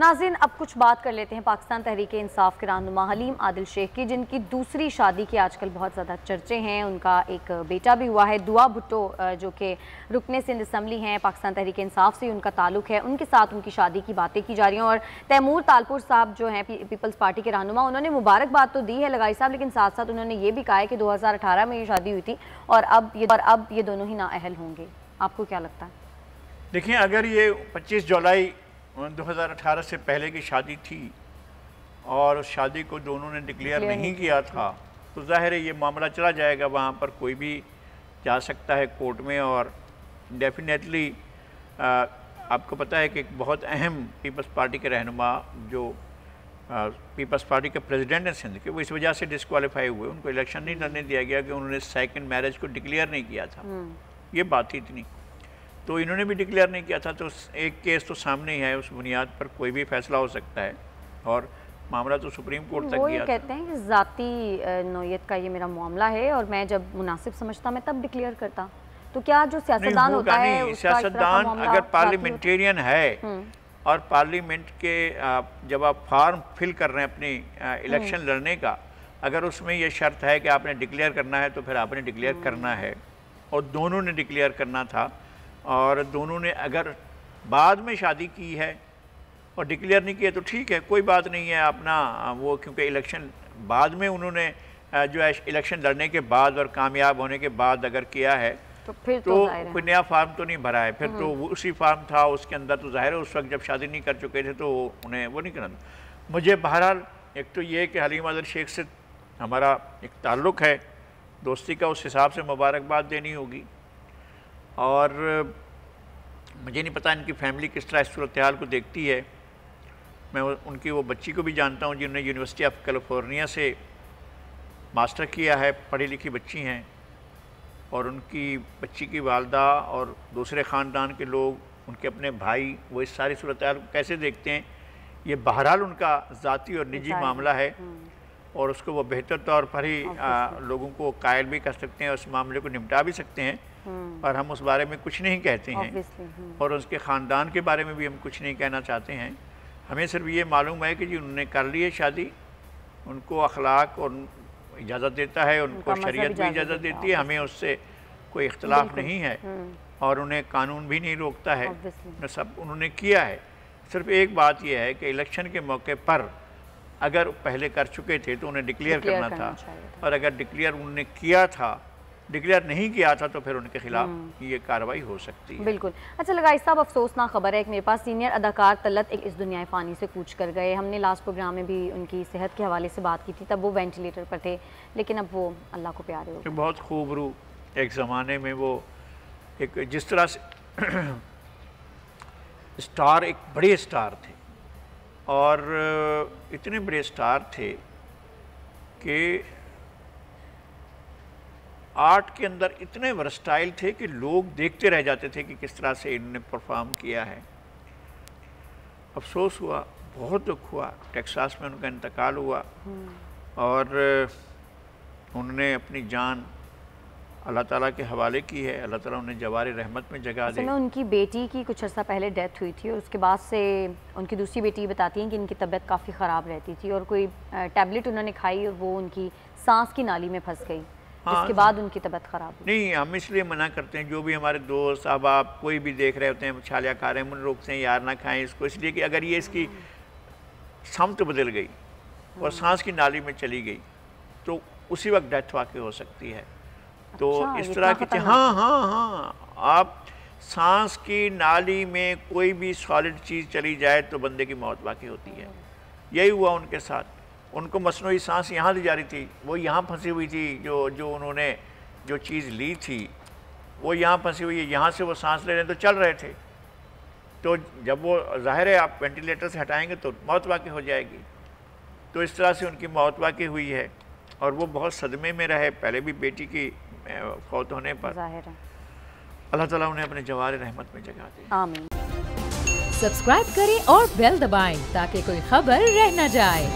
ناظرین اب کچھ بات کر لیتے ہیں پاکستان تحریک انصاف کے رہنما حلیم عادل شیخ کی، جن کی دوسری شادی کے آج کل بہت زیادہ چرچے ہیں۔ ان کا ایک بیٹا بھی ہوا ہے، دعا بھٹو، جو کہ رکن سندھ اسمبلی ہیں، پاکستان تحریک انصاف سے ان کا تعلق ہے، ان کے ساتھ ان کی شادی کی باتیں کی جا رہی ہیں۔ اور تیمور تالپور صاحب جو ہیں پیپلز پارٹی کے رہنما، انہوں نے مبارکباد تو دی ہے لگائی صاحب، لیکن ساتھ ساتھ انہوں نے یہ بھی کہا ہے کہ 2018 میں یہ شادی ہوئی تھی اور اب یہ دونوں ہی نااہل ہوں گے۔ آپ کو کیا لگتا ہے؟ دیکھیں، اگر یہ 25 جولائی 2018 سے پہلے کی شادی تھی اور اس شادی کو دونوں نے ڈکلیئر نہیں کیا تھا تو ظاہر ہے یہ معاملہ چلا جائے گا، وہاں پر کوئی بھی جا سکتا ہے کورٹ میں۔ اور ڈیفینیٹلی آپ کو پتہ ہے کہ ایک بہت اہم پیپلز پارٹی کے رہنما جو پیپلز پارٹی کے پریزیڈنٹ ہیں سندھ کے، وہ اس وجہ سے ڈسکوالیفائی ہوئے، ان کو الیکشن نہیں لڑنے دیا گیا کہ انہوں نے سیکنڈ میرج کو ڈکلیئر نہیں کیا تھا۔ یہ بات ہی اتنی، تو انہوں نے بھی ڈکلیئر نہیں کیا تھا، تو ایک کیس تو سامنے ہی ہے، اس بنیاد پر کوئی بھی فیصلہ ہو سکتا ہے اور معاملہ تو سپریم کورٹ تک گیا۔ وہ یہ کہتے ہیں کہ ذاتی نوعیت کا یہ میرا معاملہ ہے اور میں جب مناسب سمجھتا میں تب ڈکلیئر کرتا، تو کیا جو سیاستدان ہوتا ہے اس کا سیاستدان اگر پارلیمنٹیرین ہے اور پارلیمنٹ کے جب آپ فارم فل کر رہے ہیں اپنی الیکشن لڑنے کا، اگر اس میں یہ شرط ہے کہ آپ نے ڈکلیئر کرنا ہے تو پھر آپ نے ڈکلیئر کرنا ہے، اور دونوں نے ڈکلیئر کرنا تھا۔ اور دونوں نے اگر بعد میں شادی کی ہے اور ڈکلیئر نہیں کیا تو ٹھیک ہے، کوئی بات نہیں ہے اپنا وہ، کیونکہ الیکشن بعد میں انہوں نے جو ہے الیکشن لڑنے کے بعد اور کامیاب ہونے کے بعد اگر کیا ہے تو کوئی نیا فارم تو نہیں بھرا ہے، پھر تو وہ اسی فارم تھا، اس کے اندر تو ظاہر ہے اس وقت جب شادی نہیں کر چکے تھے تو انہیں وہ نہیں کرنا۔ مجھے بہرحال ایک تو یہ کہ حلیم عادل شیخ سے ہمارا ایک تعلق ہے دوستی کا، اس حساب سے مبارکباد دینی ہوگی، اور مجھے نہیں پتہ ان کی فیملی کس طرح اس صورتحال کو دیکھتی ہے۔ میں ان کی وہ بچی کو بھی جانتا ہوں جنہوں نے یونیورسٹی آف کیلیفورنیا سے ماسٹر کیا ہے، پڑھی لکھی بچی ہیں، اور ان کی بچی کی والدہ اور دوسرے خاندان کے لوگ، ان کے اپنے بھائی، وہ اس ساری صورتحال کو کیسے دیکھتے ہیں، یہ بہرحال ان کا ذاتی اور نجی معاملہ ہے، اور اس کو وہ بہتر طور پر ہی لوگوں کو قائل بھی کر سکتے ہیں، اس معاملے کو نمٹا بھی سکتے ہیں، اور ہم اس بارے میں کچھ نہیں کہتے ہیں، اور اس کے خاندان کے بارے میں بھی ہم کچھ نہیں کہنا چاہتے ہیں۔ ہمیں صرف یہ معلوم ہے کہ جی انہوں نے کر لی ہے شادی، ان کو اخلاق اور اجازت دیتا ہے، ان کو شریعت بھی اجازت دیتی ہے، ہمیں اس سے کوئی اختلاف نہیں ہے، اور انہیں قانون بھی نہیں روکتا ہے، سب انہوں نے کیا ہے۔ صرف ایک بات یہ ہے کہ الیکشن کے موقع پر اگر پہلے کر چکے تھے تو انہیں ڈکلیئر کرنا تھا، اور اگر ڈکلیئر انہوں نے کیا تھا، ڈکلیئر نہیں کیا تھا تو پھر ان کے خلاف یہ کارروائی ہو سکتی ہے۔ بالکل۔ اچھا لگائی صاحب، افسوسناک خبر ہے کہ میرے پاس سینئر اداکار طلعت اس دنیا فانی سے کوچ کر گئے۔ ہم نے لاسٹ پروگرام میں بھی ان کی صحت کے حوالے سے بات کی تھی، تب وہ وینٹیلیٹر پر تھے، لیکن اب وہ اللہ کو پیارے ہو گئے۔ بہت خوب روح، ایک زمانے میں وہ ایک جس طرح سے اسٹار، ایک بڑے اسٹار تھے، اور اتنے بڑے اسٹار تھے کہ آرٹ کے اندر اتنے ورسٹائل تھے کہ لوگ دیکھتے رہ جاتے تھے کہ کس طرح سے انہوں نے پرفارم کیا ہے۔ افسوس ہوا، بہت دکھ ہوا، ٹیکساس میں ان کا انتقال ہوا، اور انہوں نے اپنی جان اللہ تعالیٰ کے حوالے کی ہے۔ اللہ تعالیٰ انہیں جوار رحمت میں جگہ دے۔ ان کی بیٹی کی کچھ عرصہ پہلے ڈیتھ ہوئی تھی، اور اس کے بعد سے ان کی دوسری بیٹی بتاتی ہیں کہ ان کی طبیعت کافی خراب رہتی تھی، اور کوئی ٹیبلٹ انہوں نے کھائی اور وہ ان کی سانس کی نالی میں پھنس گئی، اس کے بعد ان کی طبیعت خراب ہوئی۔ نہیں، ہم اس لیے منع کرتے ہیں، جو بھی ہمارے دوست احباب کوئی بھی دیکھ رہے ہوتے ہیں چھالیاں کھا رہے ہیں، من روکتے ہیں یار نہ کھائیں اس کو، اس لیے کہ اگر یہ اس کی سمت بدل گئی اور سانس کی نالی میں چلی گئی تو اسی وقت ڈیتھ واقع ہو سکتی ہے۔ تو اس طرح کی ہاں آپ سانس کی نالی میں کوئی بھی سالڈ چیز چلی جائے تو بندے کی موت واقع ہوتی ہے۔ یہی ہوا ان کے ساتھ، ان کو مصنوعی سانس یہاں دی جا رہی تھی، وہ یہاں پھنسی ہوئی تھی، جو انہوں نے جو چیز لی تھی وہ یہاں پھنسی ہوئی ہے، یہاں سے وہ سانس لے رہے ہیں تو چل رہے تھے، تو جب وہ ظاہر ہے آپ وینٹیلیٹر سے ہٹائیں گے تو موت واقع ہو جائے گی۔ تو اس طرح سے ان کی موت واقع ہوئی ہے، اور وہ بہت صدمے میں رہے، پہلے بھی بیٹی کی فوت ہونے پر۔ اللہ تعالیٰ انہیں اپنے جوار رحمت میں جگہ دے۔ آمین۔ سبسکرائب کریں اور بیل دبائیں تاکہ کوئی خبر رہ نہ جائے۔